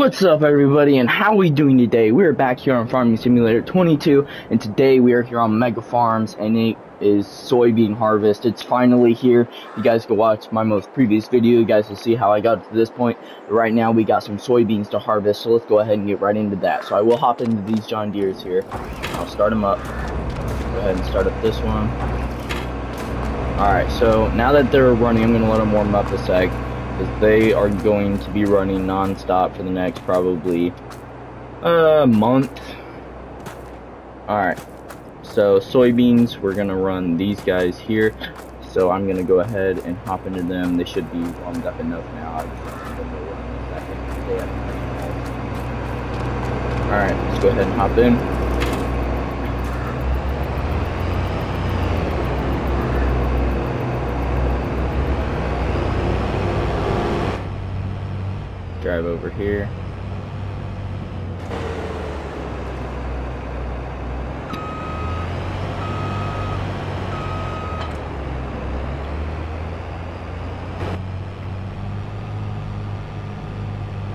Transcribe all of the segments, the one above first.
What's up, everybody, and how are we doing today? We are back here on Farming Simulator 22, and today we are here on Mega Farms, and it is soybean harvest. It's finally here. You guys can watch my most previous video. You guys will see how I got to this point. But right now, we got some soybeans to harvest, so let's go ahead and get right into that. So I will hop into these John Deeres here. I'll start them up. Go ahead and start up this one. Alright, so now that they're running, I'm going to let them warm up a sec, because they are going to be running non-stop for the next probably month. Alright, so soybeans, we're going to run these guys here. So I'm going to go ahead and hop into them. They should be warmed up enough now. I just want them to run in a second. Alright, let's go ahead and hop in. Drive over here.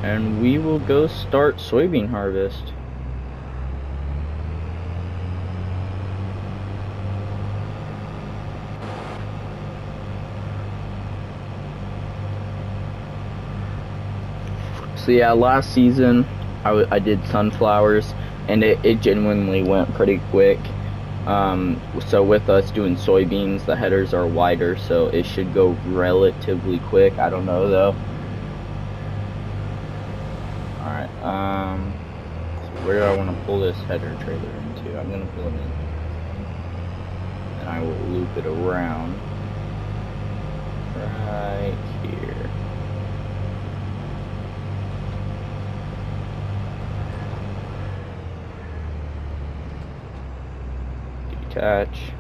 And we will go start soybean harvest. So yeah, last season I did sunflowers, and it genuinely went pretty quick. So with us doing soybeans, the headers are wider, so it should go relatively quick. I don't know though. Alright, so where do I want to pull this header trailer into? I'm going to pull it in, and I will loop it around right here. Detach.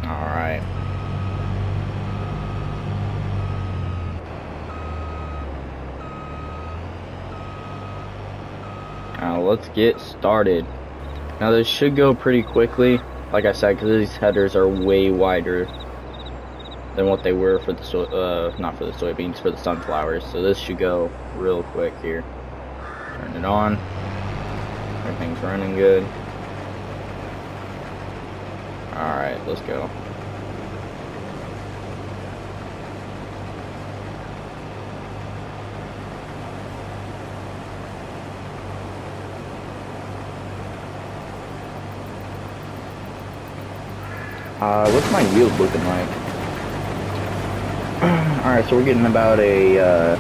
Alright. Now let's get started. Now this should go pretty quickly, like I said, because these headers are way wider than what they were for the not for the soybeans, for the sunflowers. So this should go real quick here. Turn it on. Everything's running good. Alright, let's go. What's my yield looking like? Alright, so we're getting about a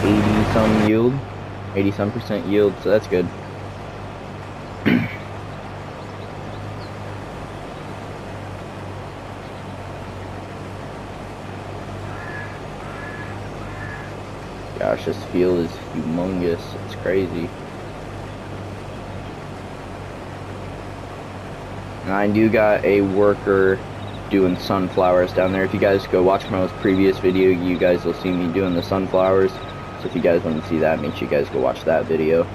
80 some yield, 80 some percent yield, so that's good. Gosh, this field is humongous. It's crazy. And I do got a worker doing sunflowers down there. If you guys go watch my most previous video, you guys will see me doing the sunflowers. So if you guys want to see that, make sure you guys go watch that video.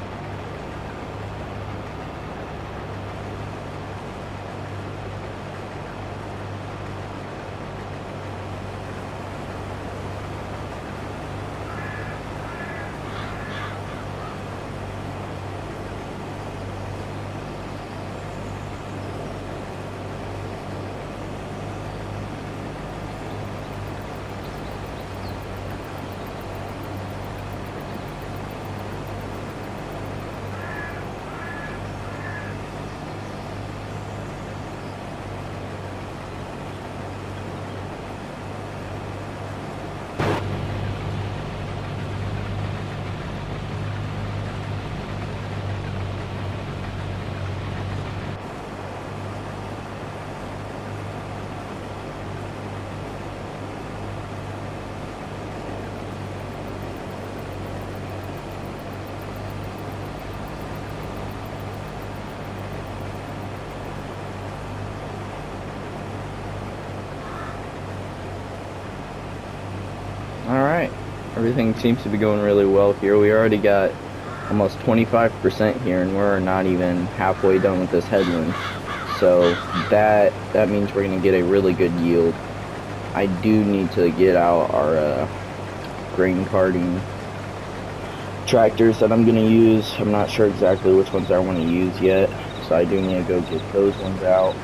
Alright, everything seems to be going really well here. We already got almost 25% here, and we're not even halfway done with this headland. So that means we're gonna get a really good yield. I do need to get out our grain carting tractors that I'm gonna use. I'm not sure exactly which ones I want to use yet, so I do need to go get those ones out.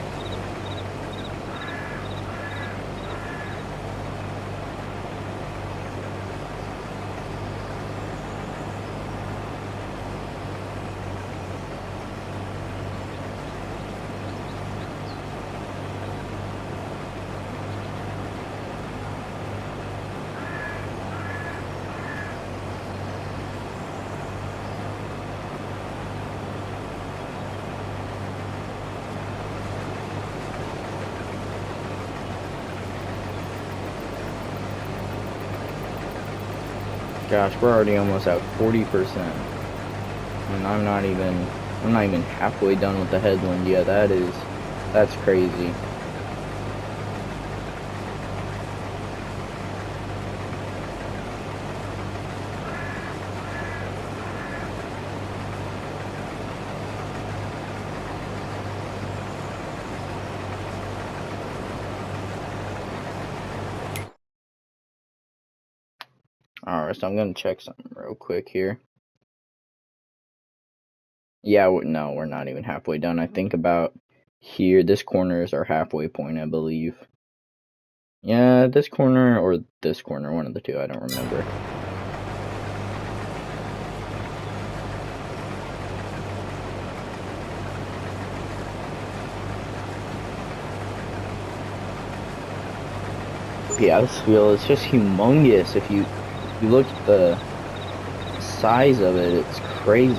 Gosh, we're already almost at 40%. And I'm not even halfway done with the headland yet. That's crazy. Alright, so I'm gonna check something real quick here. Yeah, no, we're not even halfway done. I think about here, this corner is our halfway point, I believe. Yeah, this corner or this corner, one of the two, I don't remember. Yeah, this field is just humongous. If you look at the size of it, it's crazy.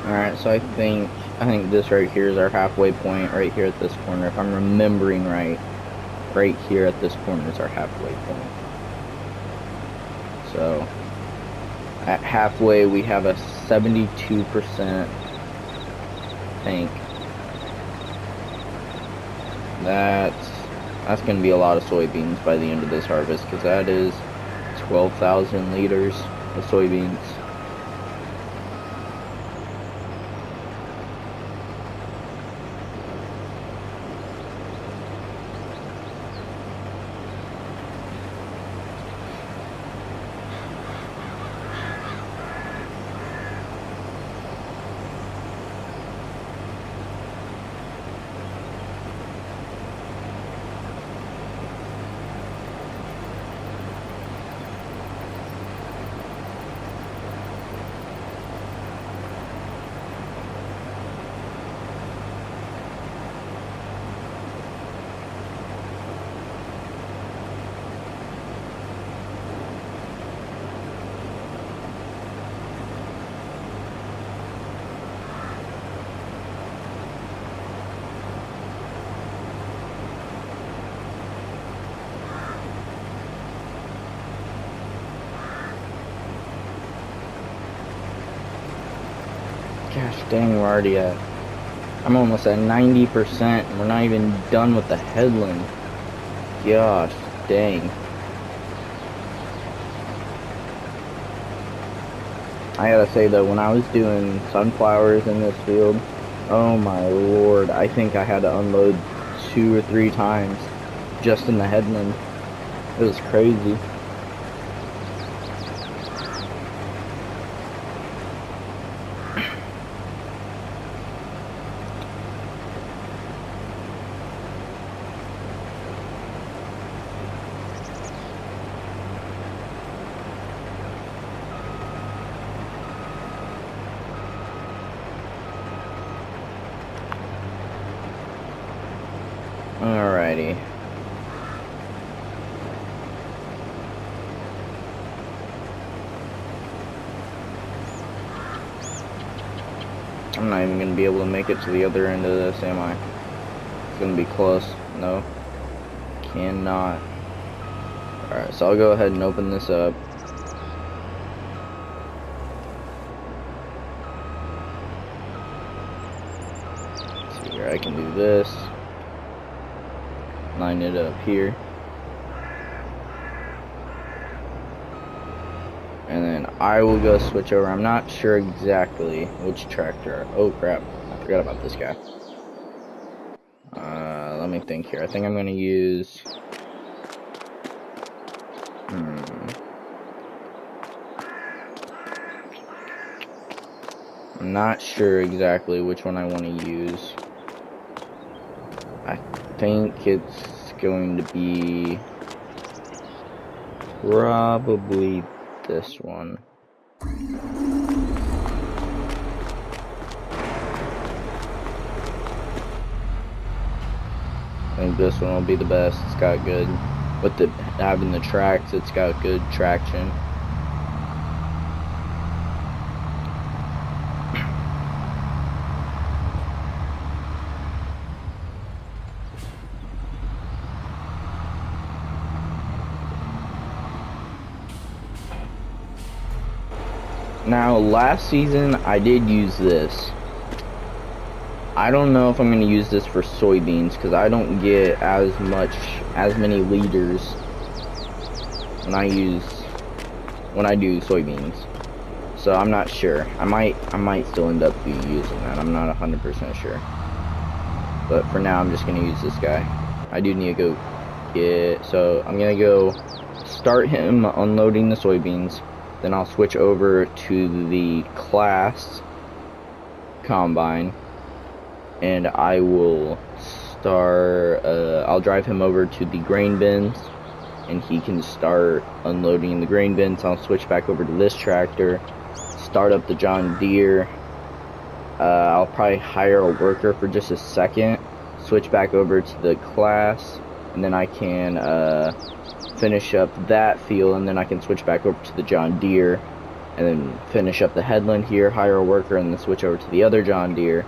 Alright, so I think this right here is our halfway point, right here at this corner. If I'm remembering right here at this corner is our halfway point. So, at halfway we have a 72% tank. That's going to be a lot of soybeans by the end of this harvest, because that is 12,000 liters of soybeans. Gosh dang, we're already at... I'm almost at 90%, and we're not even done with the headland. Gosh dang. I gotta say though, when I was doing sunflowers in this field, oh my lord, I think I had to unload 2 or 3 times just in the headland. It was crazy. Alrighty. I'm not even gonna be able to make it to the other end of this, am I? It's gonna be close. No. Cannot. Alright, so I'll go ahead and open this up. Let's see here, I can do this. Line it up here. And then I will go switch over. I'm not sure exactly which tractor. Oh crap, I forgot about this guy. Let me think here. I think I'm gonna use... I'm not sure exactly which one I want to use. I think it's going to be probably this one. I think this one will be the best. It's got good, with the having the tracks, it's got good traction. Now, last season, I did use this. I don't know if I'm going to use this for soybeans, because I don't get as many liters when I do soybeans. So I'm not sure. I might still end up using that. I'm not 100% sure. But for now, I'm just going to use this guy. I do need to go so I'm going to go start him unloading the soybeans. Then I'll switch over to the class combine, and I will start, I'll drive him over to the grain bins, and he can start unloading the grain bins. I'll switch back over to this tractor, start up the John Deere. I'll probably hire a worker for just a second, switch back over to the class, and then I can finish up that field, and then I can switch back over to the John Deere, and then finish up the headland here, hire a worker, and then switch over to the other John Deere,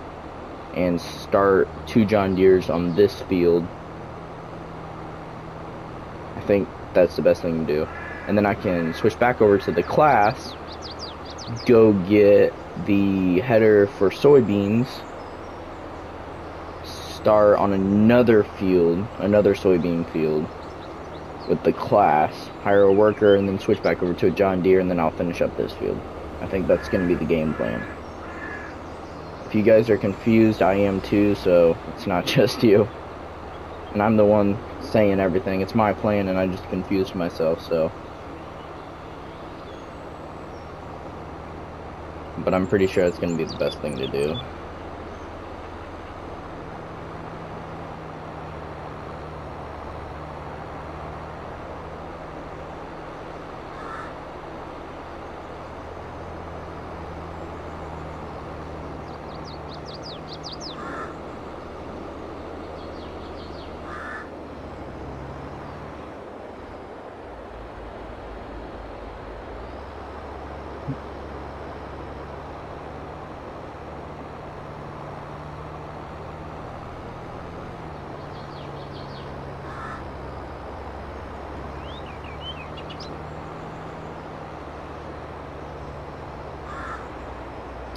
and start 2 John Deeres on this field. I think that's the best thing to do. And then I can switch back over to the class, go get the header for soybeans, start on another field, another soybean field with the class, hire a worker, and then switch back over to a John Deere, and then I'll finish up this field. I think that's going to be the game plan. If you guys are confused, I am too, so it's not just you. And I'm the one saying everything. It's my plan, and I just confused myself, so. But I'm pretty sure it's going to be the best thing to do.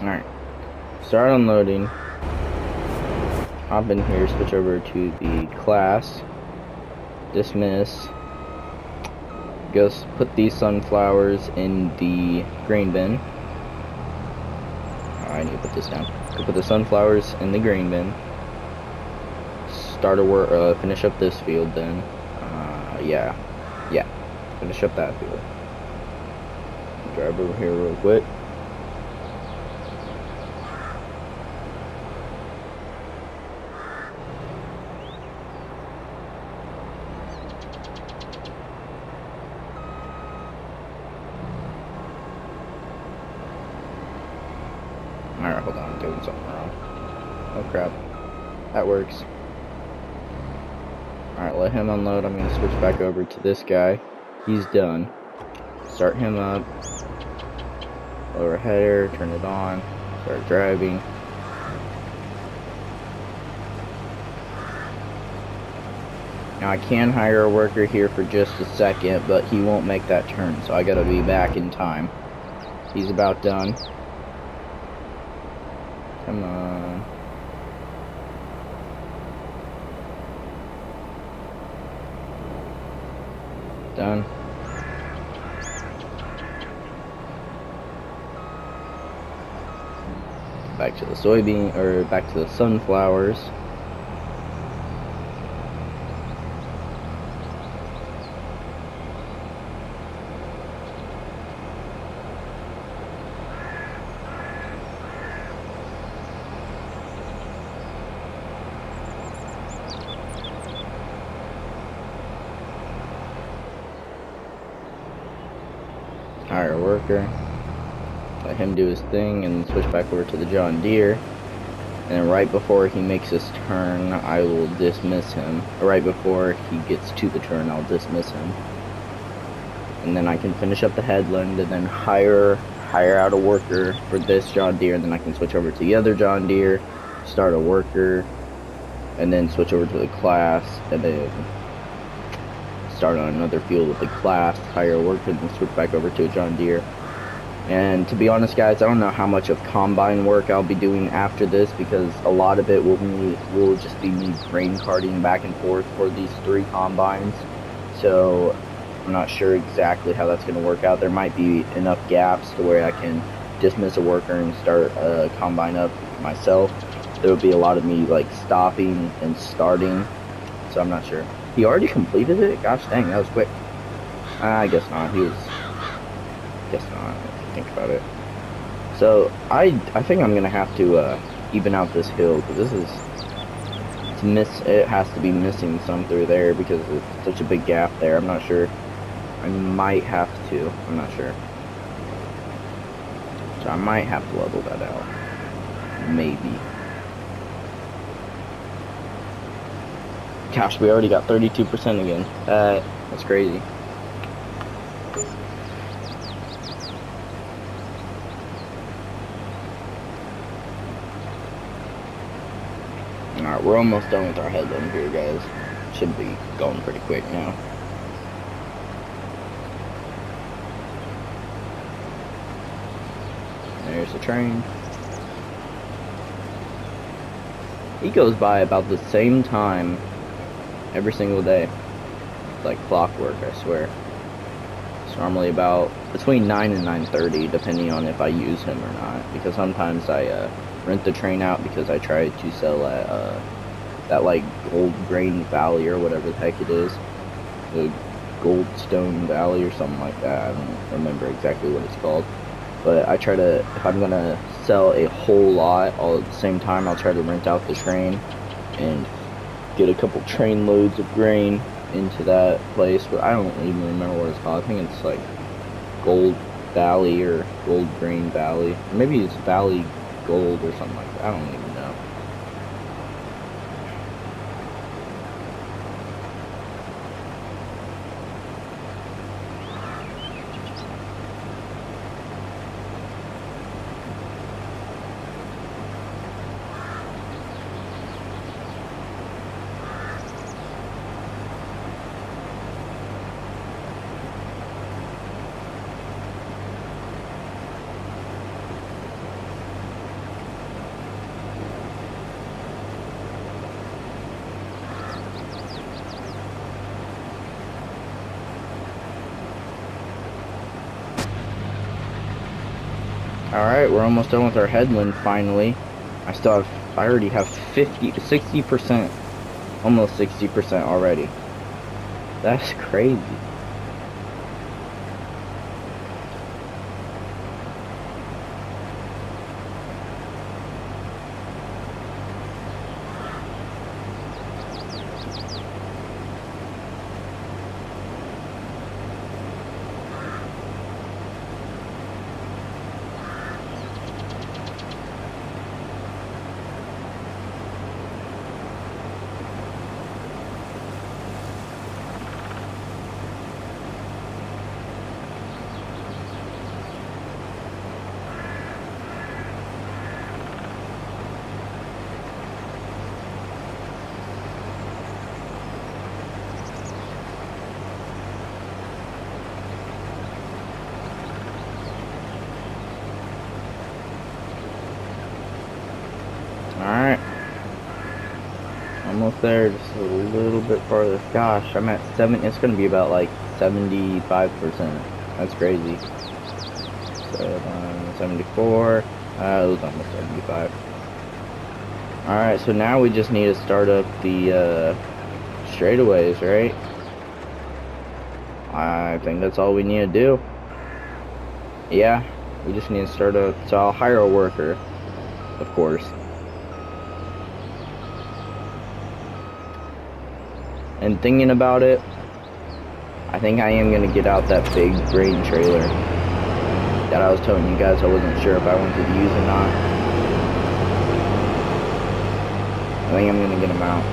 Alright, start unloading. Hop in here, switch over to the class, dismiss, go put these sunflowers in the grain bin. Oh, I need to put this down. Go put the sunflowers in the grain bin. Start a work, finish up this field then. Yeah, finish up that field. Drive over here real quick. Alright, hold on, I'm doing something wrong. Oh crap. That works. Alright, let him unload. I'm gonna switch back over to this guy. He's done. Start him up. Lower header, turn it on. Start driving. Now I can hire a worker here for just a second, but he won't make that turn, so I gotta be back in time. He's about done. Come on. Done. Back to the soybean, or back to the sunflowers. Hire a worker, let him do his thing, and switch back over to the John Deere. And right before he makes his turn, I will dismiss him. Right before he gets to the turn, I'll dismiss him. And then I can finish up the headland, and then hire out a worker for this John Deere, and then I can switch over to the other John Deere, start a worker, and then switch over to the class, and then start on another field with the class, hire a worker, and then switch back over to a John Deere. And to be honest, guys, I don't know how much of combine work I'll be doing after this, because a lot of it will just be me grain carting back and forth for these 3 combines. So I'm not sure exactly how that's going to work out. There might be enough gaps to where I can dismiss a worker and start a combine up myself. There will be a lot of me like stopping and starting, so I'm not sure. He already completed it? Gosh dang, that was quick. I guess not. Guess not, if you think about it. So, I think I'm gonna have to even out this hill, because it has to be missing some through there, because it's such a big gap there. I'm not sure. I might have to. I'm not sure. So I might have to level that out. Maybe. Gosh, we already got 32% again. That's crazy. Alright, we're almost done with our headland here, guys. Should be going pretty quick now. There's the train. He goes by about the same time every single day. It's like clockwork, I swear. It's normally about between 9 and 9:30, depending on if I use him or not. Because sometimes I rent the train out because I try to sell at that like Gold Grain Valley or whatever the heck it is. The Goldstone Valley or something like that. I don't remember exactly what it's called. But I try to, if I'm gonna sell a whole lot all at the same time, I'll try to rent out the train and get a couple train loads of grain into that place. But I don't even remember what it's called. I think it's like Gold Valley or Gold Grain Valley. Maybe it's Valley Gold or something like that. I don't even know. Alright, we're almost done with our headland finally. I already have 60%, almost 60% already. That's crazy. Alright. Almost there, just a little bit farther. Gosh, I'm at 7. It's gonna be about like 75%. That's crazy. 74. It was almost 75. Alright, so now we just need to start up the straightaways, right? I think that's all we need to do. Yeah, we just need to start up. So I'll hire a worker, of course. And thinking about it, I think I am going to get out that big grain trailer that I was telling you guys I wasn't sure if I wanted to use or not. I think I'm going to get him out.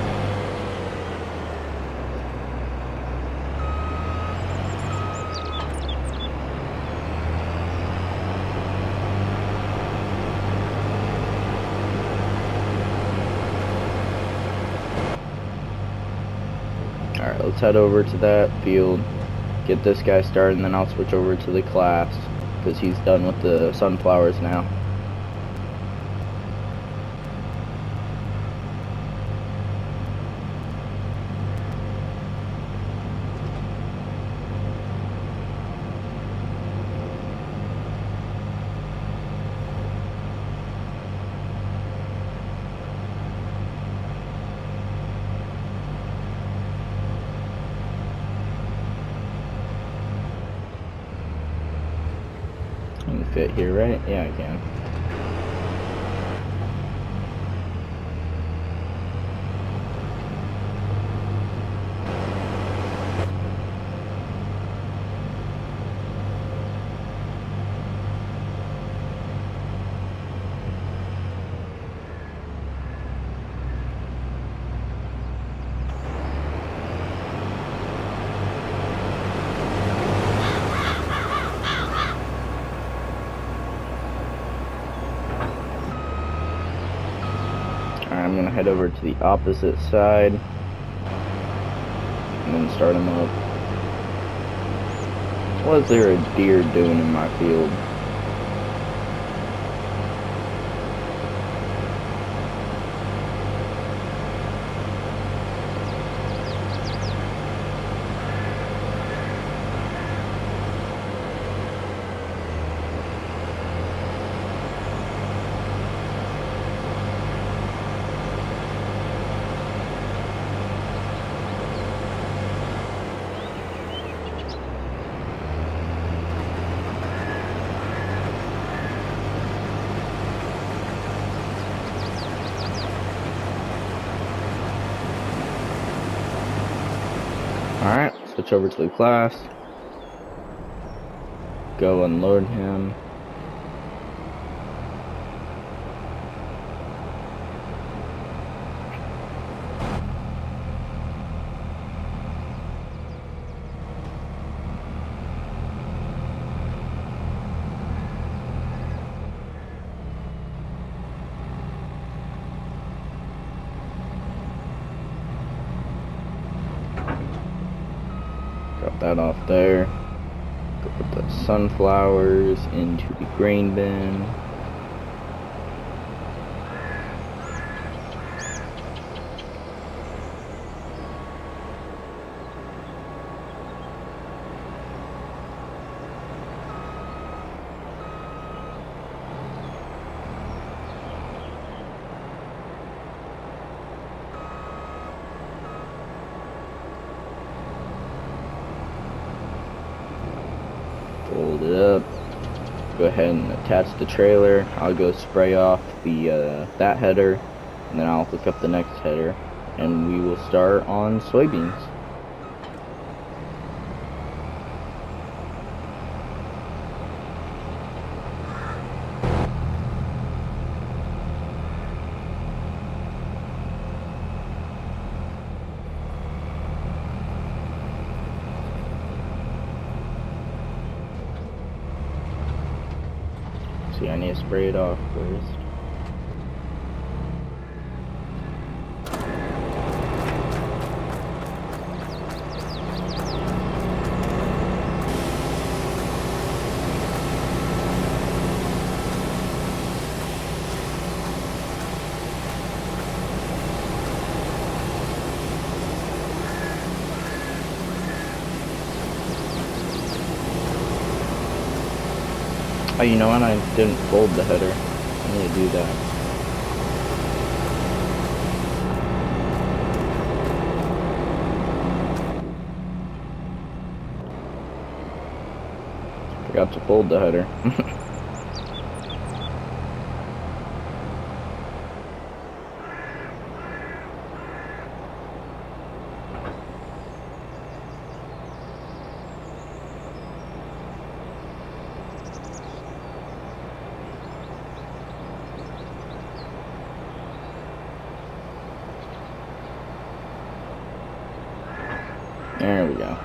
Alright, let's head over to that field, get this guy started, and then I'll switch over to the class, because he's done with the sunflowers now. I can fit here, right? Yeah, I can. I'm gonna head over to the opposite side and then start them up. What is there a deer doing in my field? Alright, switch over to the class. Go unload him. Drop that off there. Go put the sunflowers into the grain bin. it up. Go ahead and attach the trailer. I'll go spray off the that header, and then I'll hook up the next header, and we will start on soybeans. See, I need to spray it off first. Oh, you know what? I didn't fold the header. I need to do that. Forgot to fold the header. There we go.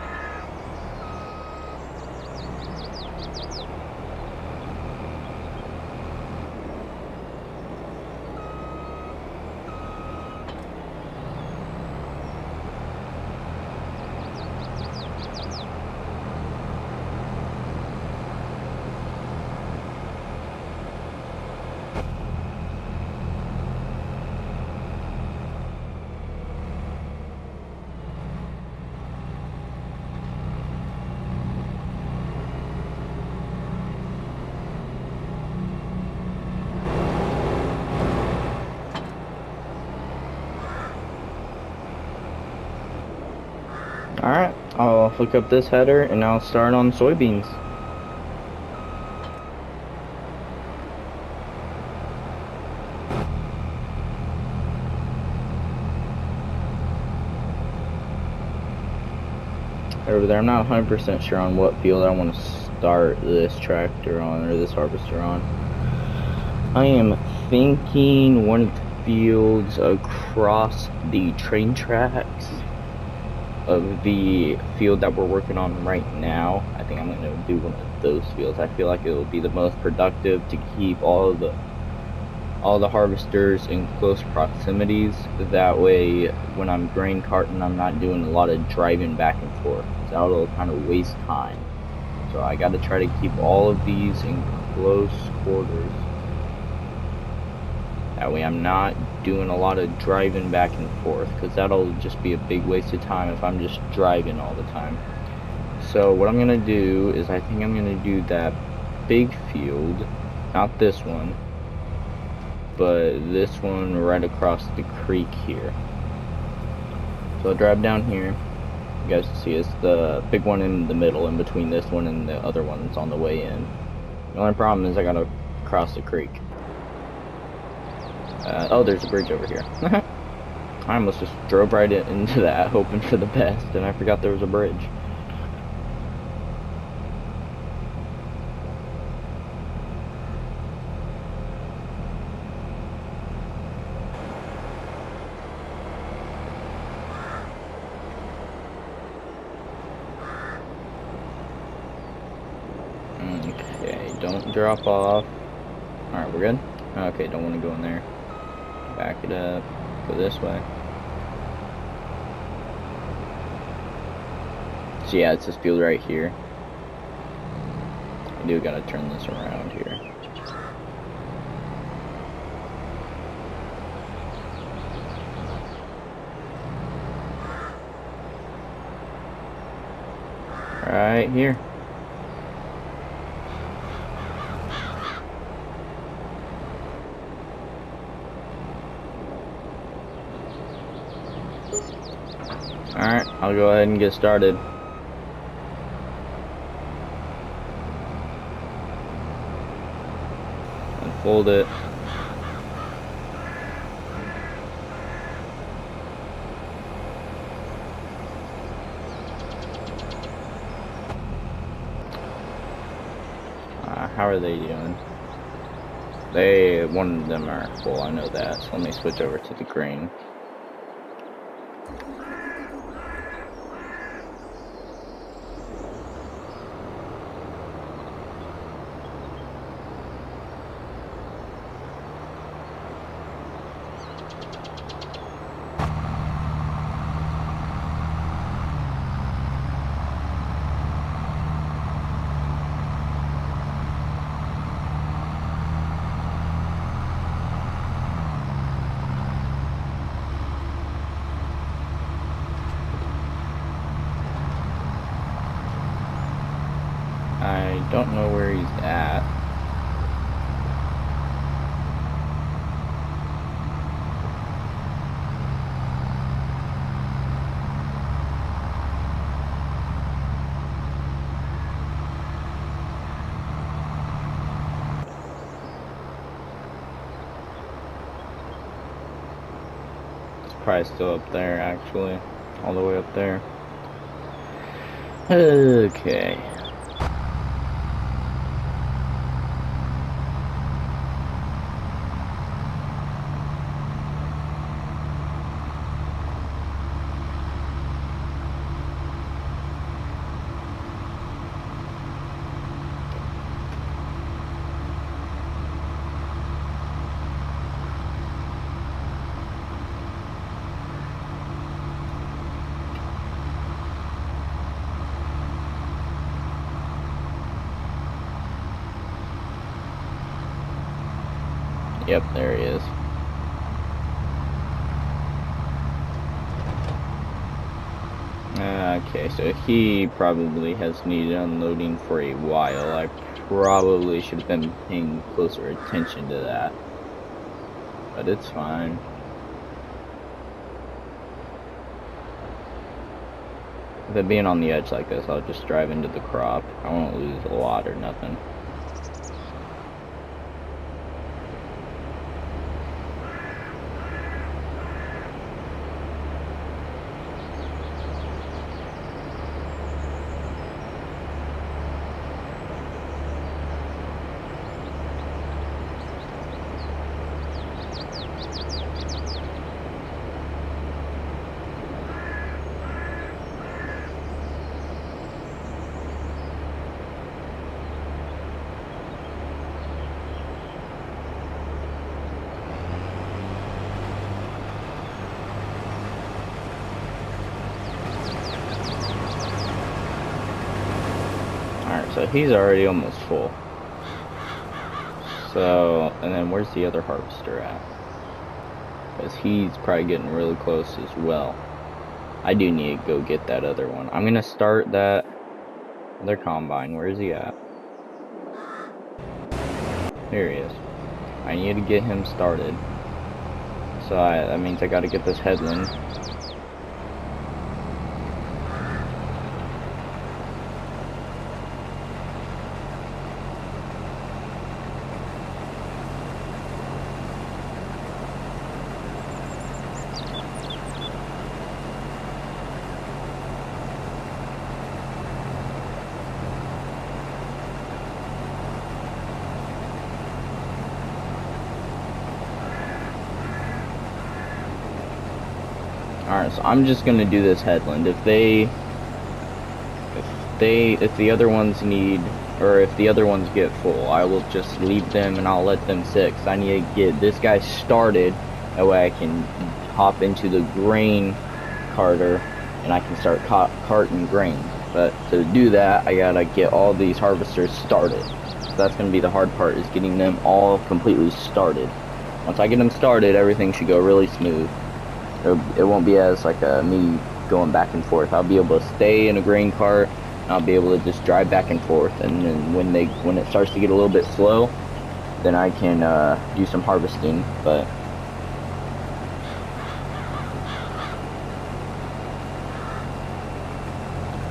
Alright, I'll hook up this header and I'll start on soybeans. Over there, I'm not 100% sure on what field I want to start this tractor on, or this harvester on. I am thinking one of the fields across the train tracks of the field that we're working on right now. I think I'm going to do one of those fields. I feel like it will be the most productive to keep all the harvesters in close proximities. That way, when I'm grain carting, I'm not doing a lot of driving back and forth. That'll kind of waste time. So I got to try to keep all of these in close quarters. That way I'm not doing a lot of driving back and forth, because that'll just be a big waste of time if I'm just driving all the time. So what I'm going to do is I think I'm going to do that big field, not this one, but this one right across the creek here. So I'll drive down here. You guys can see it's the big one in the middle, in between this one and the other one that's on the way in. The only problem is I gotta cross the creek. Oh, there's a bridge over here. I almost just drove right into that, hoping for the best, and I forgot there was a bridge. Okay, don't drop off. Alright, we're good? Okay, don't want to go in there. Back it up. Go this way. So yeah, it's this field right here. I do gotta turn this around here. Right here. Alright, I'll go ahead and get started. Hold it. How are they doing? One of them are full, I know that. So let me switch over to the grain. I don't know where he's at. It's probably still up there, actually. All the way up there. Okay. Yep, there he is. Okay, so he probably has needed unloading for a while. I probably should have been paying closer attention to that. But it's fine. With it being on the edge like this, I'll just drive into the crop. I won't lose a lot or nothing. Alright, so he's already almost full. So, and then where's the other harvester at? Because he's probably getting really close as well. I do need to go get that other one. I'm going to start that other combine. Where is he at? Here he is. I need to get him started. So that means I got to get this headland. Alright, so I'm just gonna do this headland. If the other ones need, or if the other ones get full, I will just leave them and I'll let them sit. 'Cause I need to get this guy started. That way I can hop into the grain carter and I can start carting grain. But to do that, I gotta get all these harvesters started. So that's gonna be the hard part, is getting them all completely started. Once I get them started, everything should go really smooth. It won't be as like me going back and forth. I'll be able to stay in a grain cart, and I'll be able to just drive back and forth. And then when it starts to get a little bit slow, then I can do some harvesting. But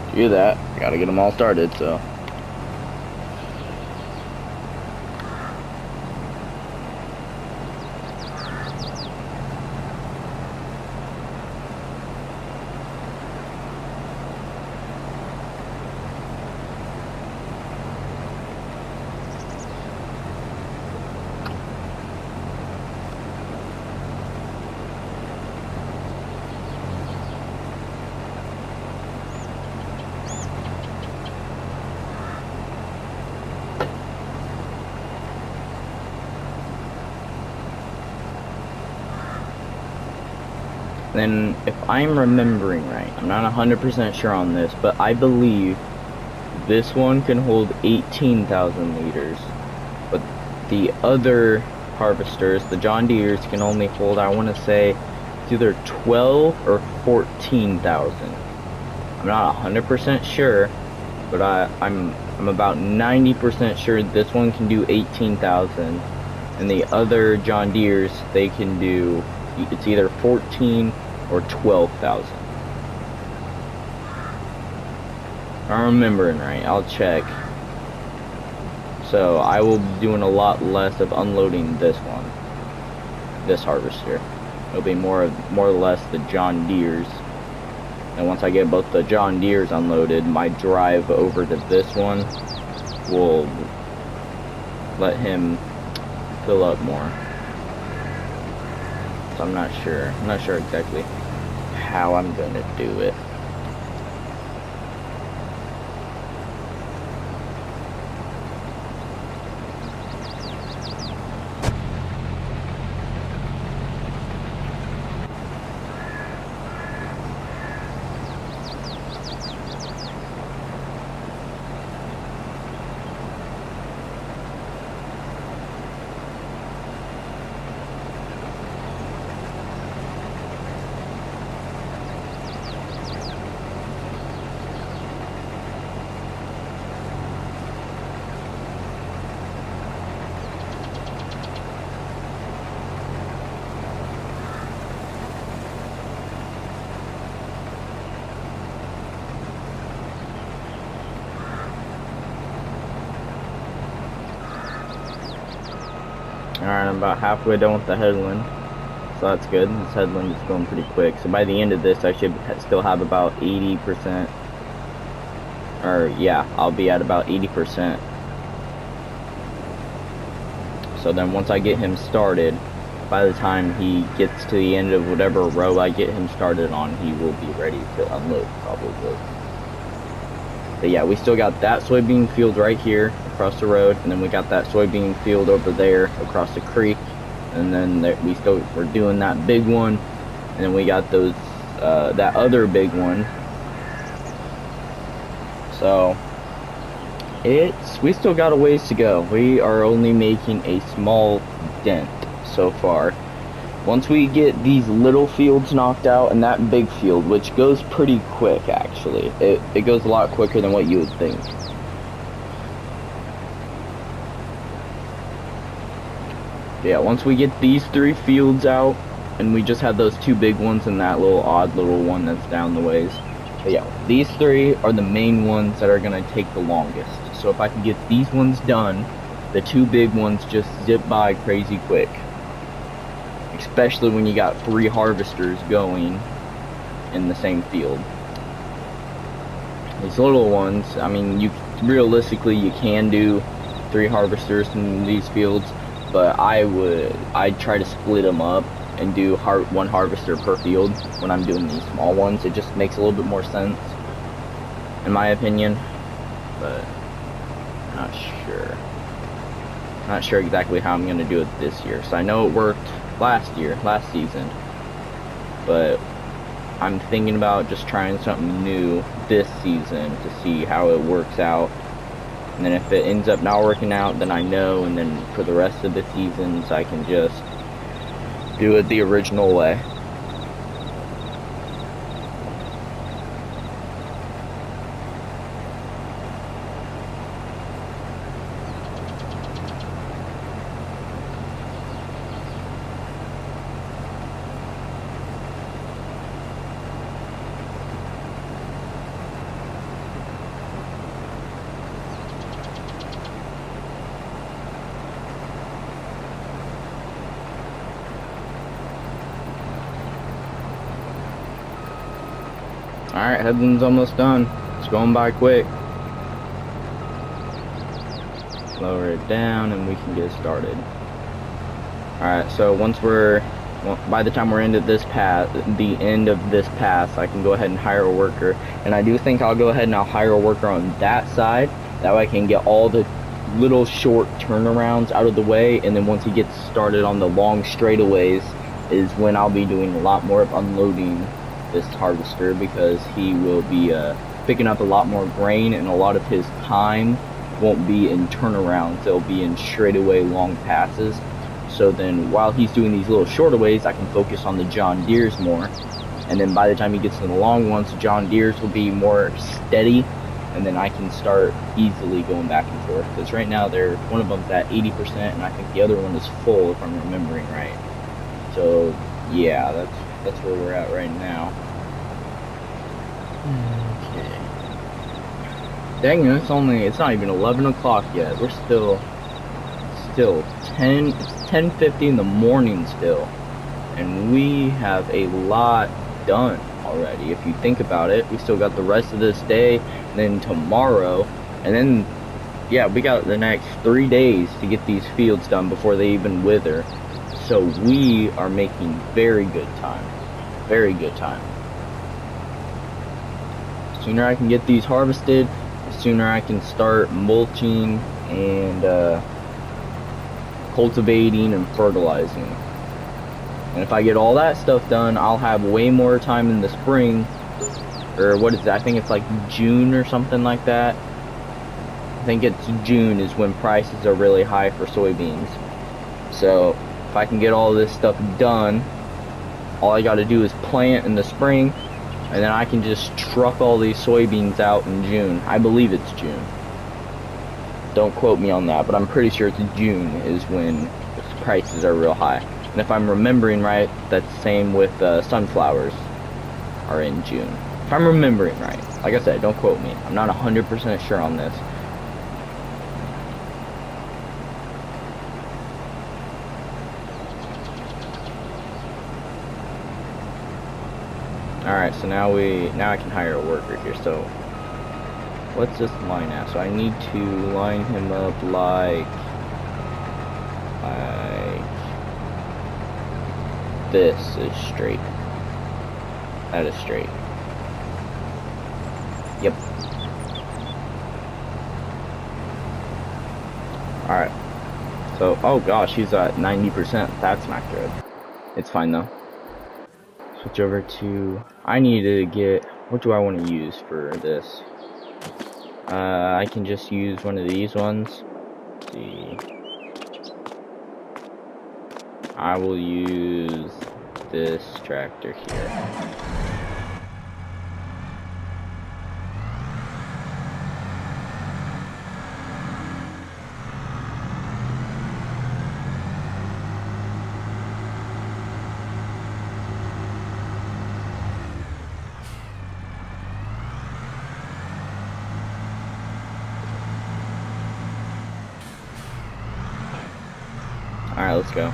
to do that, I gotta get them all started. So then if I'm remembering right, I'm not 100% sure on this, but I believe this one can hold 18,000 liters, but the other harvesters, the John Deere's, can only hold, I want to say, it's either 12 or 14,000. I'm not 100% sure, but I'm about 90% sure this one can do 18,000, and the other John Deere's, they can do, it's either 14 or 12,000. I'm remembering right, I'll check. So I will be doing a lot less of unloading this one, this harvester. It'll be more or less the John Deere's. And once I get both the John Deere's unloaded, my drive over to this one will let him fill up more. So I'm not sure. I'm not sure exactly how I'm going to do it. Alright, I'm about halfway done with the headland, so that's good. This headland is going pretty quick, so by the end of this I should still have about 80%, or yeah, I'll be at about 80%. So then once I get him started, by the time he gets to the end of whatever row I get him started on, he will be ready to unload, probably. But yeah, we still got that soybean field right here across the road, and then we got that soybean field over there across the creek, and then we're doing that big one, and then we got those that other big one. So we still got a ways to go. We are only making a small dent so far. Once we get these little fields knocked out and that big field, which goes pretty quick actually, it goes a lot quicker than what you would think. Yeah, once we get these 3 fields out, and we just have those 2 big ones and that little odd little one that's down the ways. But yeah, these 3 are the main ones that are gonna take the longest. So if I can get these ones done, the 2 big ones just zip by crazy quick. Especially when you got 3 harvesters going in the same field. These little ones, I mean, realistically you can do 3 harvesters in these fields, but I'd try to split them up and do 1 harvester per field when I'm doing these small ones. It just makes a little bit more sense, in my opinion, but not sure. Not sure exactly how I'm gonna do it this year. So I know it worked last season, but I'm thinking about just trying something new this season to see how it works out. And then if it ends up not working out, then I know, and then for the rest of the seasons I can just do it the original way. Alright, headland's almost done. It's going by quick. Lower it down and we can get started. Alright, so by the time we're into this path, the end of this pass, I can go ahead and hire a worker. And I do think I'll go ahead and I'll hire a worker on that side. That way I can get all the little short turnarounds out of the way. And then once he gets started on the long straightaways, is when I'll be doing a lot more of unloading this harvester, because he will be picking up a lot more grain, and a lot of his time won't be in turnarounds. It'll be in straightaway long passes. So then while he's doing these little shortaways, I can focus on the John Deeres more. And then by the time he gets to the long ones, John Deere's will be more steady, and then I can start easily going back and forth. Because right now, one of them's at 80%, and I think the other one is full, if I'm remembering right. So yeah, that's where we're at right now. Okay. Dang it, it's not even 11 o'clock yet. We're still 10. It's 10:50 in the morning still, and we have a lot done already. If you think about it, we still got the rest of this day, and then tomorrow, and then yeah, we got the next 3 days to get these fields done before they even wither. So we are making very good time. Very good time. The sooner I can get these harvested, the sooner I can start mulching and cultivating and fertilizing. And if I get all that stuff done, I'll have way more time in the spring, or what is it? I think it's like June or something like that. I think it's June is when prices are really high for soybeans. So if I can get all this stuff done, all I got to do is plant in the spring, and then I can just truck all these soybeans out in June. I believe it's June. Don't quote me on that, but I'm pretty sure it's June is when prices are real high. And if I'm remembering right, that's the same with sunflowers are in June. If I'm remembering right. Like I said, don't quote me. I'm not 100% sure on this. Alright, so now I can hire a worker here. So what's this line at? So I need to line him up like this is straight. That is straight. Yep. Alright. So, oh gosh, he's at 90%. That's not good. It's fine though. Switch over to, I need to get, what do I want to use for this? I can just use one of these ones. Let's see. I will use this tractor here. Alright, let's go.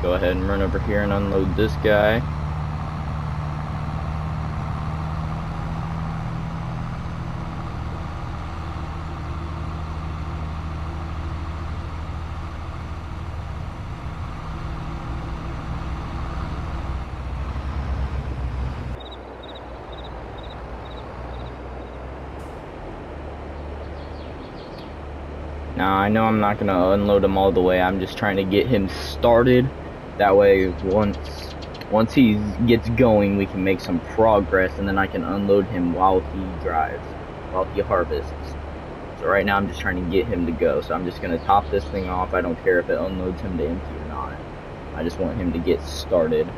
Go ahead and run over here and unload this guy. Now, I know I'm not going to unload him all the way. I'm just trying to get him started. That way, once he gets going, we can make some progress, and then I can unload him while he drives, while he harvests. So right now, I'm just trying to get him to go. So I'm just going to top this thing off. I don't care if it unloads him to empty or not. I just want him to get started.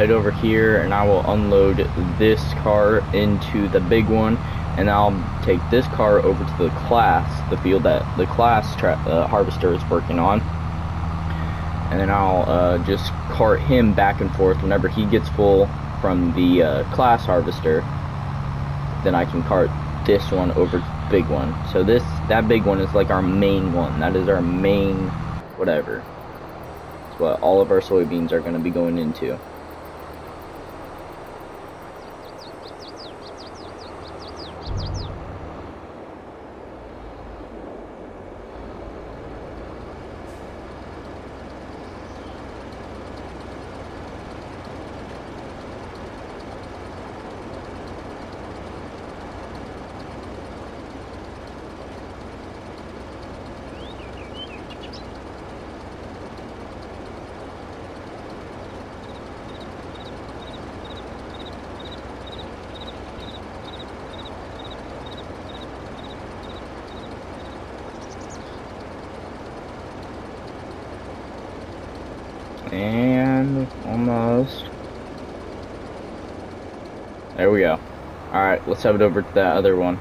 head over here and I will unload this car into the big one, and I'll take this car over to the class, the field that the class harvester is working on, and then I'll just cart him back and forth whenever he gets full from the class harvester. Then I can cart this one over to the big one. So that big one is like our main one. That is our main whatever. It's what all of our soybeans are going to be going into. And almost. There we go. Alright, let's have it over to that other one.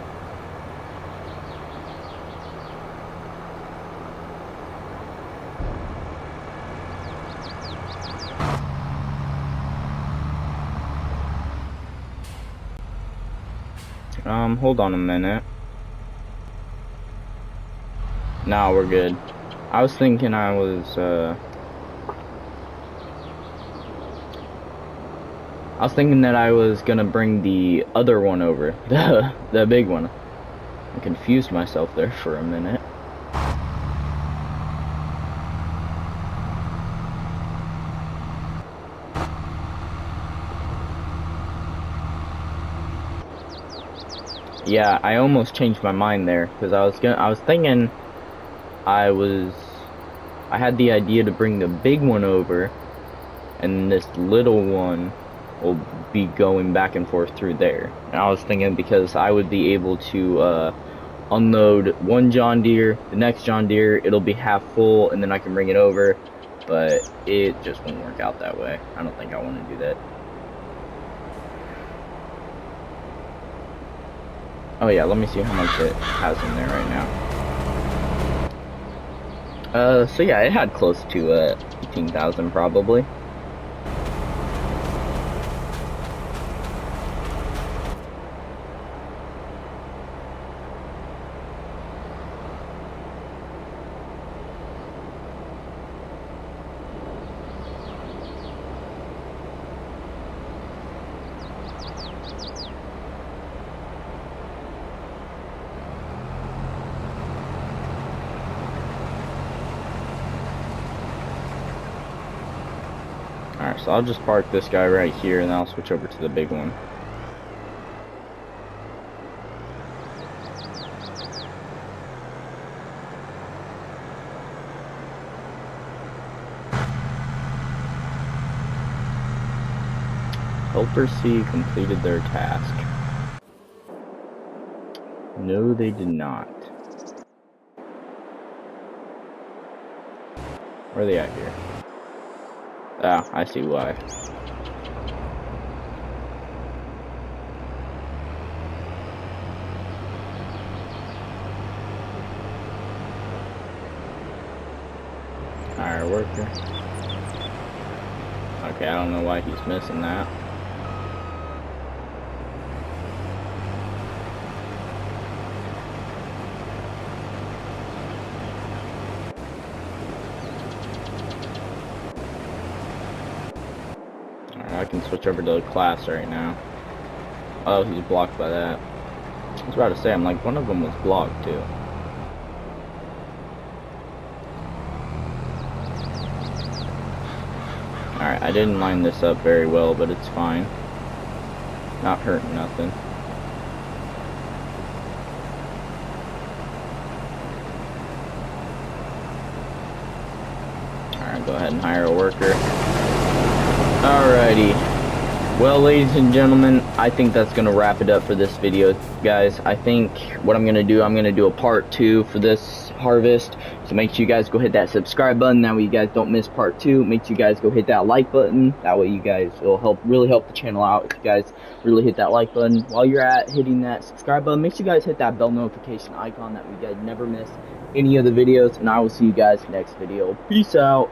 Hold on a minute. No, we're good. I was thinking I was that I was gonna bring the other one over, the big one. I confused myself there for a minute. Yeah, I almost changed my mind there because I was thinking I had the idea to bring the big one over, and this little one will be going back and forth through there. And I was thinking because I would be able to unload one John Deere, the next John Deere, it'll be half full, and then I can bring it over, but it just won't work out that way. I don't think I want to do that. Oh yeah, let me see how much it has in there right now. So yeah, it had close to 18,000 probably. Alright, so I'll just park this guy right here and then I'll switch over to the big one. Helper C completed their task. No, they did not. Where are they at here? Ah, I see why. Hire worker. Okay, I don't know why he's missing that. I can switch over to the class right now. Oh, he's blocked by that. I was about to say, I'm like, one of them was blocked too. Alright, I didn't line this up very well, but it's fine. Not hurting nothing. Alright, go ahead and hire a worker. Alrighty. Well, ladies and gentlemen, I think that's going to wrap it up for this video, guys. I think what I'm going to do, I'm going to do a part 2 for this harvest. So make sure you guys go hit that subscribe button. That way you guys don't miss part 2. Make sure you guys go hit that like button. That way you guys, it'll really help the channel out if you guys really hit that like button. While you're at hitting that subscribe button, make sure you guys hit that bell notification icon. That way you guys never miss any of the videos. And I will see you guys next video. Peace out.